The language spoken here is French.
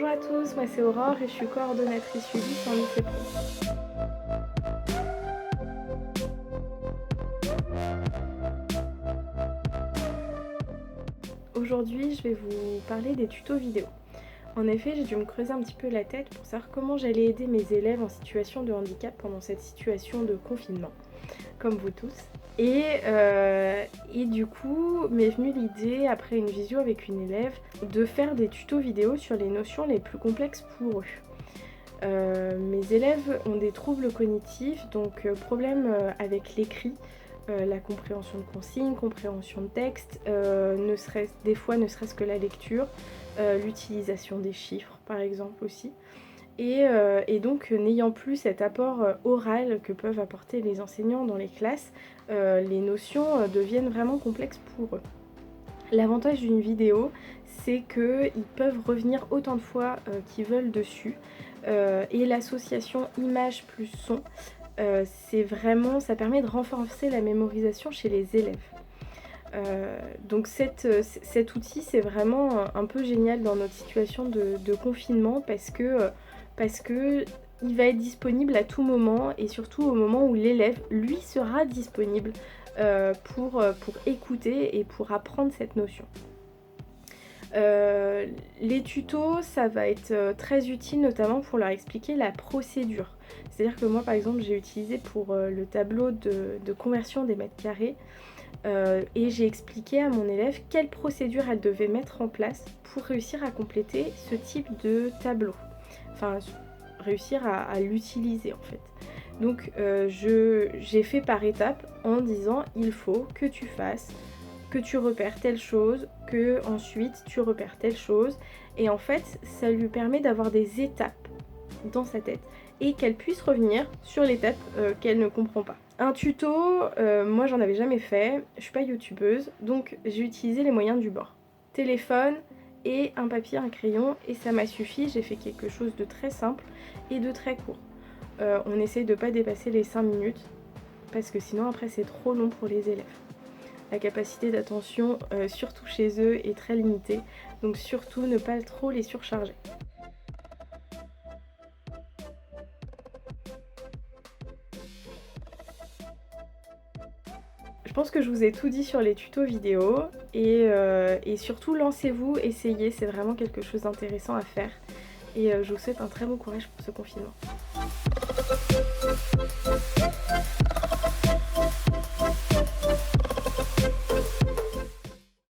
Bonjour à tous, moi c'est Aurore et je suis coordonnatrice ULIS en lycée pro. Aujourd'hui, je vais vous parler des tutos vidéo. En effet, j'ai dû me creuser un petit peu la tête pour savoir comment j'allais aider mes élèves en situation de handicap pendant cette situation de confinement, comme vous tous. Et du coup, m'est venue l'idée, après une visio avec une élève, de faire des tutos vidéo sur les notions les plus complexes pour eux. Mes élèves ont des troubles cognitifs, donc problème avec l'écrit, la compréhension de consignes, compréhension de texte, des fois ne serait-ce que la lecture, l'utilisation des chiffres par exemple aussi. Et donc n'ayant plus cet apport oral que peuvent apporter les enseignants dans les classes, les notions deviennent vraiment complexes pour eux. L'avantage d'une vidéo, c'est qu'ils peuvent revenir autant de fois qu'ils veulent dessus, et l'association image plus son, ça permet de renforcer la mémorisation chez les élèves. Donc cet outil, c'est vraiment un peu génial dans notre situation de confinement parce que il va être disponible à tout moment et surtout au moment où l'élève, lui, sera disponible pour écouter et pour apprendre cette notion. Les tutos, ça va être très utile notamment pour leur expliquer la procédure. C'est-à-dire que moi, par exemple, j'ai utilisé pour le tableau de conversion des mètres carrés et j'ai expliqué à mon élève quelle procédure elle devait mettre en place pour réussir à compléter ce type de tableau. Enfin, réussir à l'utiliser en fait. Donc j'ai fait par étapes en disant il faut que tu fasses, que tu repères telle chose, que ensuite tu repères telle chose. Et en fait, ça lui permet d'avoir des étapes dans sa tête et qu'elle puisse revenir sur l'étape qu'elle ne comprend pas. Un tuto, moi j'en avais jamais fait, je suis pas youtubeuse, donc j'ai utilisé les moyens du bord. Téléphone et un papier, un crayon, et ça m'a suffi, j'ai fait quelque chose de très simple et de très court. On essaye de pas dépasser les 5 minutes, parce que sinon après c'est trop long pour les élèves. La capacité d'attention, surtout chez eux, est très limitée, donc surtout ne pas trop les surcharger. Je pense que je vous ai tout dit sur les tutos vidéo et surtout lancez-vous, essayez, c'est vraiment quelque chose d'intéressant à faire et je vous souhaite un très bon courage pour ce confinement.